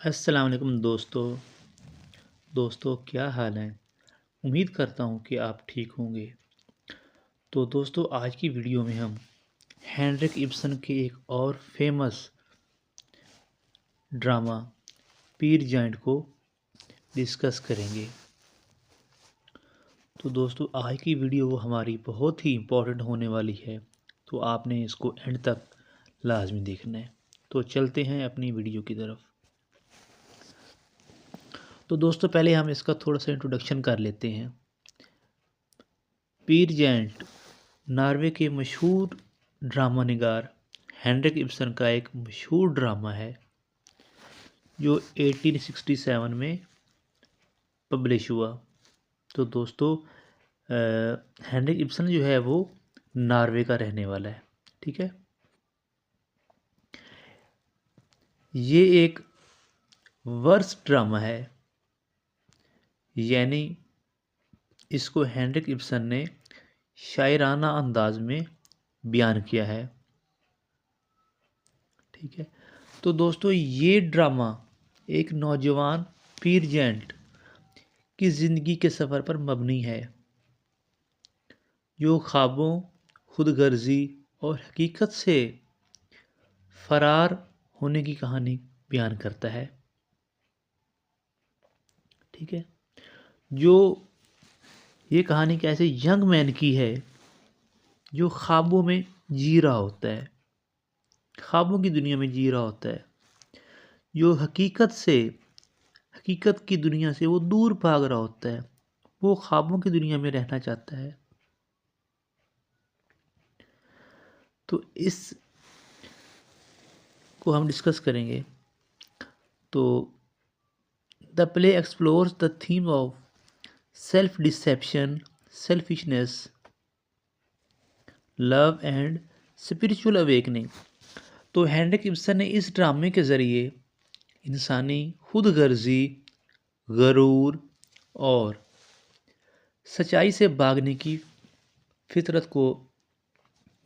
अस्सलाम वालेकुम दोस्तों क्या हाल है। उम्मीद करता हूँ कि आप ठीक होंगे। तो दोस्तों आज की वीडियो में हम हेनरिक इब्सन के एक और फेमस ड्रामा पीर जाइंट को डिस्कस करेंगे। तो दोस्तों आज की वीडियो हमारी बहुत ही इम्पोर्टेंट होने वाली है, तो आपने इसको एंड तक लाजमी देखना है। तो चलते हैं अपनी वीडियो की तरफ। तो दोस्तों पहले हम इसका थोड़ा सा इंट्रोडक्शन कर लेते हैं। पीर जैंट नॉर्वे के मशहूर ड्रामा निगार हेनरिक इब्सन का एक मशहूर ड्रामा है जो 1867 में पब्लिश हुआ। तो दोस्तों हेनरिक इब्सन जो है वो नॉर्वे का रहने वाला है, ठीक है। ये एक वर्स ड्रामा है, यानी इसको हेनरिक इब्सन ने शायराना अंदाज में बयान किया है, ठीक है। तो दोस्तों ये ड्रामा एक नौजवान पीर जैंट की ज़िंदगी के सफ़र पर मबनी है, जो ख्वाबों, खुदगर्जी और हकीकत से फ़रार होने की कहानी बयान करता है, ठीक है। जो ये कहानी कैसे यंग मैन की है जो ख्वाबों में जी रहा होता है, ख्वाबों की दुनिया में जी रहा होता है, जो हकीकत की दुनिया से वो दूर भाग रहा होता है, वो ख्वाबों की दुनिया में रहना चाहता है। तो इस को हम डिस्कस करेंगे। तो the play explores the theme of self deception, selfishness, love and spiritual awakening. तो हेनरिक इब्सन ने इस ड्रामे के ज़रिए इंसानी खुदगर्जी, गरूर और सच्चाई से भागने की फितरत को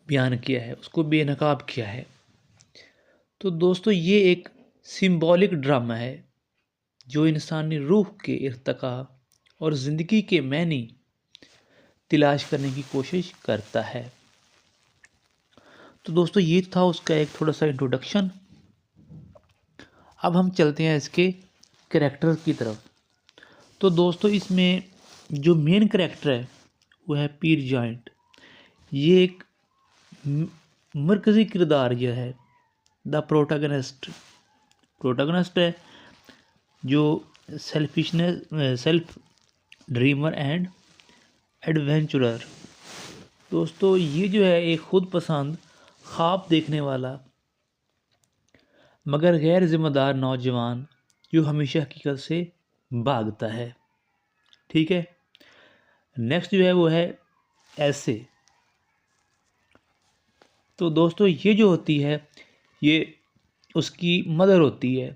बयान किया है, उसको बेनकाब किया है। तो दोस्तों ये एक सिंबॉलिक ड्रामा है जो इंसानी रूह के इर्तिका और ज़िंदगी के मायने तलाश करने की कोशिश करता है। तो दोस्तों ये था उसका एक थोड़ा सा इंट्रोडक्शन। अब हम चलते हैं इसके कैरेक्टर की तरफ। तो दोस्तों इसमें जो मेन कैरेक्टर है वो है पीर जाइंट। ये एक मरकज़ी किरदार यह है, द प्रोटागनिस्ट है, जो सेल्फ ड्रीमर एंड एडवेंचरर। दोस्तों ये जो है एक खुद पसंद, ख्वाब देखने वाला मगर गैर जिम्मेदार नौजवान जो हमेशा हकीकत से भागता है, ठीक है। नेक्स्ट जो है वो है ऐसे। तो दोस्तों ये जो होती है ये उसकी मदर होती है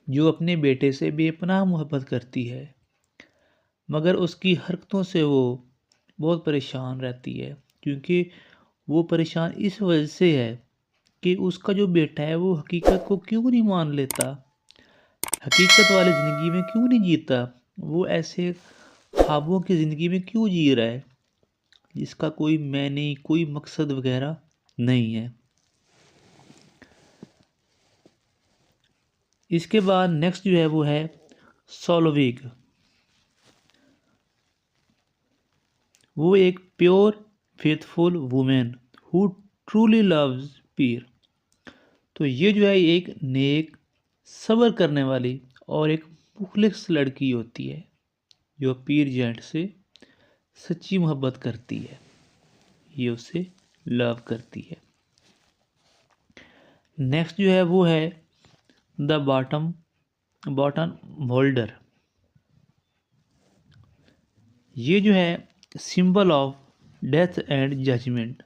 जो अपने बेटे से बेपनाह मोहब्बत करती है, मगर उसकी हरकतों से वो बहुत परेशान रहती है, क्योंकि वो परेशान इस वजह से है कि उसका जो बेटा है वो हकीकत को क्यों नहीं मान लेता, हकीकत वाली ज़िंदगी में क्यों नहीं जीता, वो ऐसे ख्वाबों की ज़िंदगी में क्यों जी रहा है जिसका कोई मैंने कोई मकसद वगैरह नहीं है। इसके बाद नेक्स्ट जो है वो है सोलोविक। वो एक pure faithful women who truly loves पीर। तो ये जो है एक नेक, सब्र करने वाली और एक मुखलिस लड़की होती है जो पीर जेंट से सच्ची मोहब्बत करती है, ये उसे लव करती है। नेक्स्ट जो है वो है द बॉटम होल्डर। ये जो है symbol of death and judgment,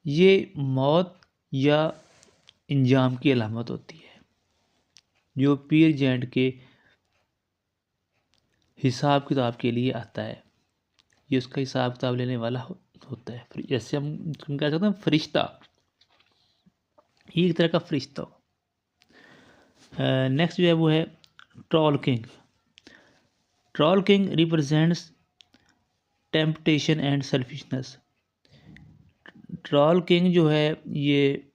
ये मौत या इंजाम की अलामत होती है जो पीर जेंट के हिसाब किताब के लिए आता है। ये उसका हिसाब किताब लेने वाला होता है, जैसे हम कह सकते हैं फरिश्ता, ये एक तरह का फरिश्ता हो। नेक्स्ट जो है वो है troll king. Troll king represents temptation and selfishness. Troll king जो है ये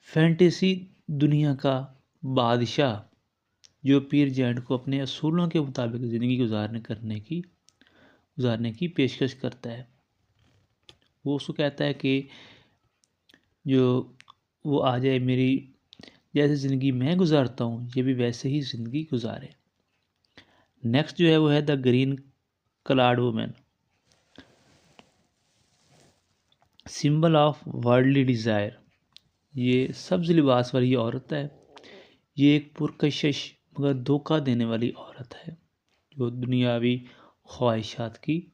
फैंटेसी दुनिया का बादशाह, जो पीर जेंट को अपने असूलों के मुताबिक ज़िंदगी गुजारने की पेशकश करता है। वो उसको कहता है कि जो वो आ जाए, मेरी जैसे ज़िंदगी मैं गुजारता हूँ ये भी वैसे ही ज़िंदगी गुजारे। नेक्स्ट जो है वो है the green clad women, symbol of worldly desire. ये सब्ज़ लिबास वाली औरत है। ये एक पुरकशिश मगर धोखा देने वाली औरत है, जो दुनियावी ख्वाहिशात की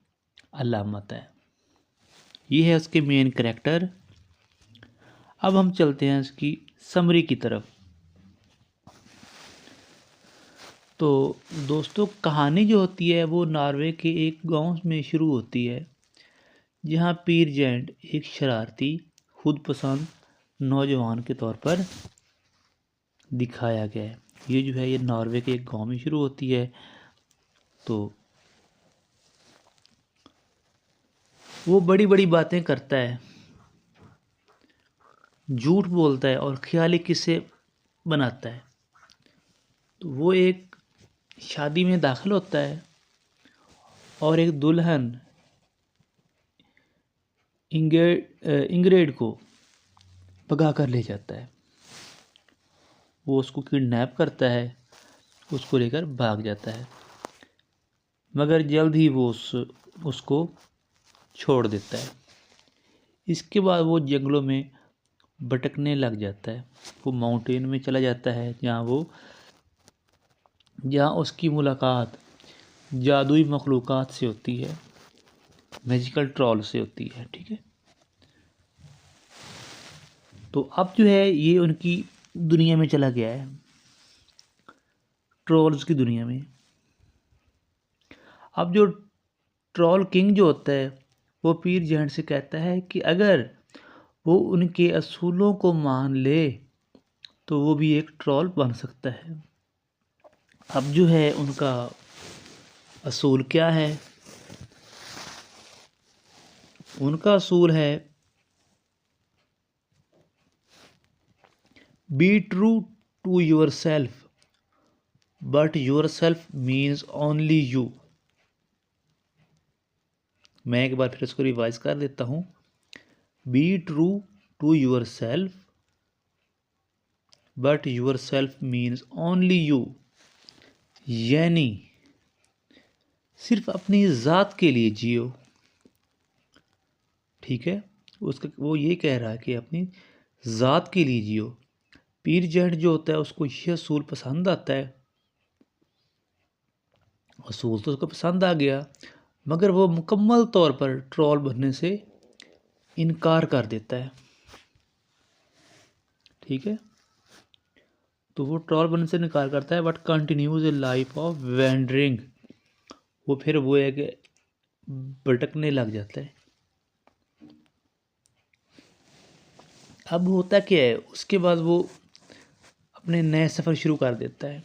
अलामत है। ये है उसके मेन करैक्टर। अब हम चलते हैं इसकी समरी की तरफ। तो दोस्तों, कहानी जो होती है वो नॉर्वे के एक गांव में शुरू होती है, जहां पीर जेंट एक शरारती, खुद पसंद नौजवान के तौर पर दिखाया गया है। ये जो है ये नॉर्वे के एक गांव में शुरू होती है। तो वो बड़ी बड़ी बातें करता है, झूठ बोलता है और ख्याली किस्से बनाता है। तो वो एक शादी में दाखिल होता है और एक दुल्हन इंग्रेड को भगा कर ले जाता है। वो उसको किडनैप करता है, उसको लेकर भाग जाता है, मगर जल्द ही वो उसको छोड़ देता है। इसके बाद वो जंगलों में भटकने लग जाता है। वो माउंटेन में चला जाता है जहाँ उसकी मुलाकात जादुई मखलूक़ात से होती है, मैजिकल ट्रॉल से होती है। ठीक है, तो अब जो है ये उनकी दुनिया में चला गया है, ट्रॉल्स की दुनिया में। अब जो ट्रॉल किंग जो होता है वो पीर जेंट से कहता है कि अगर वो उनके असूलों को मान ले तो वो भी एक ट्रॉल बन सकता है। अब जो है उनका असूल क्या है? उनका असूल है be true to yourself but yourself means only you. मैं एक बार फिर इसको रिवाइज कर देता हूँ। Be true to yourself but yourself means only you, यानी सिर्फ अपनी ज़ात के लिए जियो। ठीक है, उसका वो ये कह रहा है कि अपनी ज़ात के लिए जियो। पीर जेंट जो होता है उसको ये असूल पसंद आता है, असूल तो उसको पसंद आ गया, मगर वो मुकम्मल तौर पर ट्रॉल बनने से इनकार कर देता है। ठीक है, तो वो ट्रॉल बनने से इनकार करता है but continues A life of wandering. वो फिर वो है कि भटकने लग जाता है। अब होता क्या है, उसके बाद वो अपने नए सफ़र शुरू कर देता है।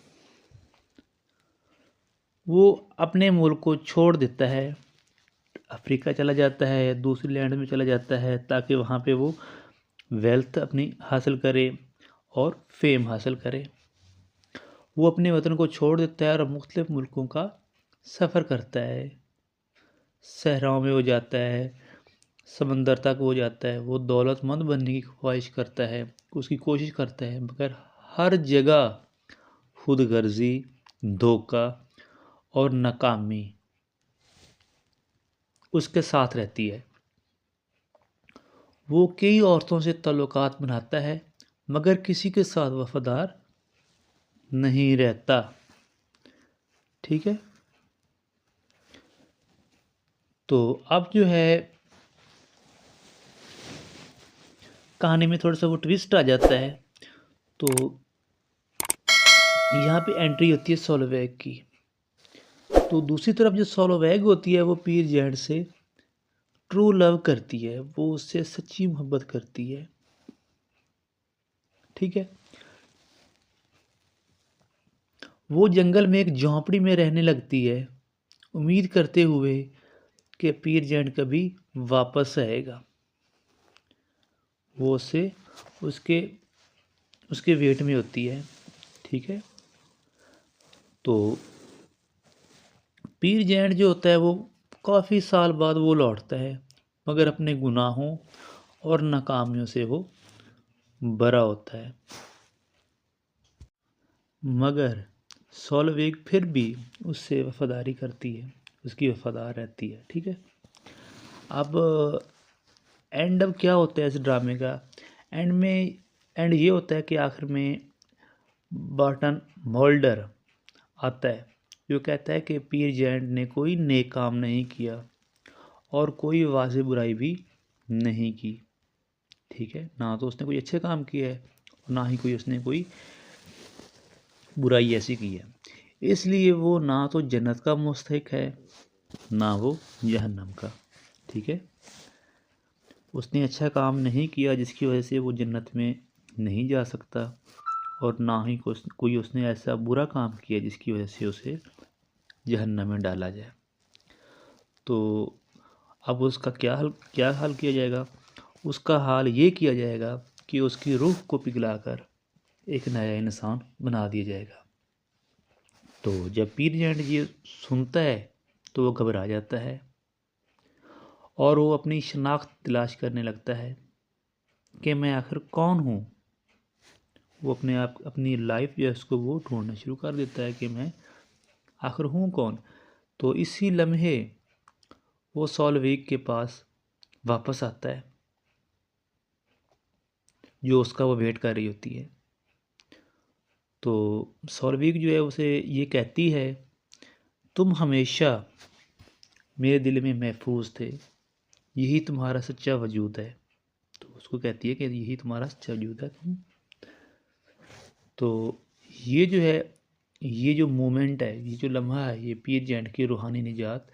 वो अपने मुल्क को छोड़ देता है, अफ्रीका चला जाता है, दूसरी लैंड में चला जाता है, ताकि वहाँ पे वो वेल्थ अपनी हासिल करे और फेम हासिल करे। वो अपने वतन को छोड़ देता है और मुख्तलिफ मुल्कों का सफ़र करता है। सहराओं में वो जाता है, समंदर तक वो जाता है, वो दौलतमंद बनने की ख्वाहिश करता है, उसकी कोशिश करता है, मगर हर जगह खुदगर्जी, धोखा और नाकामी उसके साथ रहती है। वो कई औरतों से ताल्लुकात बनाता है, मगर किसी के साथ वफादार नहीं रहता। ठीक है, तो अब जो है कहानी में थोड़ा सा वो ट्विस्ट आ जाता है। तो यहाँ पे एंट्री होती है सोलोवैग की। तो दूसरी तरफ जो सोलोवैग होती है वो पीर जेंट से ट्रू लव करती है, वो उससे सच्ची मोहब्बत करती है। ठीक है, वो जंगल में एक झोंपड़ी में रहने लगती है, उम्मीद करते हुए कि पीर जैंट कभी वापस आएगा। वो उससे उसके उसके वेट में होती है। ठीक है, तो पीर जैंट जो होता है वो काफ़ी साल बाद वो लौटता है, मगर अपने गुनाहों और नाकामियों से वो बरा होता है। मगर सॉल्वेग फिर भी उससे वफादारी करती है, उसकी वफादार रहती है। ठीक है, अब अब क्या होता है इस ड्रामे का? एंड ये होता है कि आखिर में बर्टन मोल्डर आता है, जो कहता है कि पीर जैंट ने कोई नेक काम नहीं किया और कोई वाज़ेह बुराई भी नहीं की। ठीक है, ना तो उसने कोई अच्छे काम किया है और ना ही उसने कोई बुराई ऐसी की है, इसलिए वो ना तो जन्नत का मुस्तहिक है ना वो जहन्नम का। ठीक है, उसने अच्छा काम नहीं किया जिसकी वजह से वो जन्नत में नहीं जा सकता, और ना ही कोई उसने ऐसा बुरा काम किया जिसकी वजह से उसे जहन्नम में डाला जाए। तो अब उसका क्या हाल किया जाएगा? उसका हाल ये किया जाएगा कि उसकी रूह को पिघलाकर एक नया इंसान बना दिया जाएगा। तो जब पीर जैंट ये सुनता है तो वो घबरा जाता है और वो अपनी शनाख्त तलाश करने लगता है कि मैं आखिर कौन हूँ। वो अपनी लाइफ जो है उसको वो ढूंढना शुरू कर देता है कि मैं आखिर हूँ कौन। तो इसी लम्हे वो सॉल्वेग के पास वापस आता है, जो उसका वो वेट कर रही होती है। तो सॉल्वेग जो है उसे ये कहती है, तुम हमेशा मेरे दिल में महफूज थे, यही तुम्हारा सच्चा वजूद है। तो उसको कहती है कि यही तुम्हारा सच्चा वजूद है तुम। तो ये जो है, ये जो मोमेंट है, ये जो लम्हा है, ये पीर जैंट की रूहानी निजात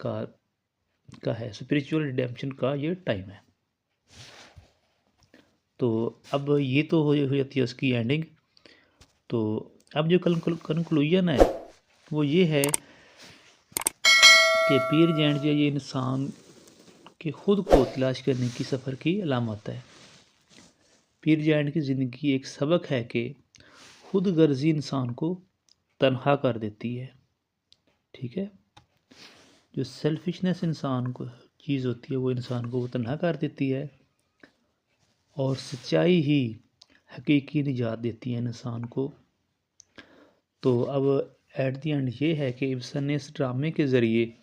का है, स्पिरिचुअल रिडेम्पशन का ये टाइम है। तो अब ये तो हो जाती है उसकी एंडिंग। तो अब जो कंक्लूजन है वो ये है कि पीर जैंट जो ये इंसान के ख़ुद को तलाश करने की सफ़र की अलामत है। पीर जैंट की ज़िंदगी एक सबक है कि खुद गर्जी इंसान को तन्हा कर देती है। ठीक है, जो सेल्फिशनेस इंसान को चीज़ होती है वो इंसान को वो तन्हा कर देती है, और सच्चाई ही हकीकी निजात देती है इंसान को। तो अब एट द एंड ये है कि इब्सन ने इस ड्रामे के ज़रिए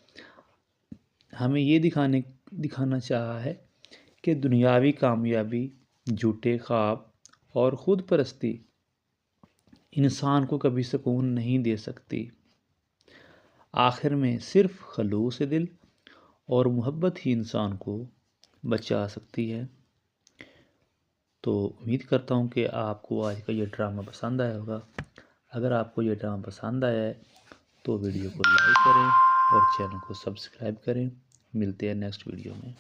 हमें ये दिखाना चाहा है कि दुनियावी कामयाबी, झूठे ख्वाब और ख़ुद परस्ती इंसान को कभी सुकून नहीं दे सकती। आखिर में सिर्फ खलूस दिल और मोहब्बत ही इंसान को बचा सकती है। तो उम्मीद करता हूँ कि आपको आज का ये ड्रामा पसंद आया होगा। अगर आपको ये ड्रामा पसंद आया है तो वीडियो को लाइक करें और चैनल को सब्सक्राइब करें। मिलते हैं नेक्स्ट वीडियो में।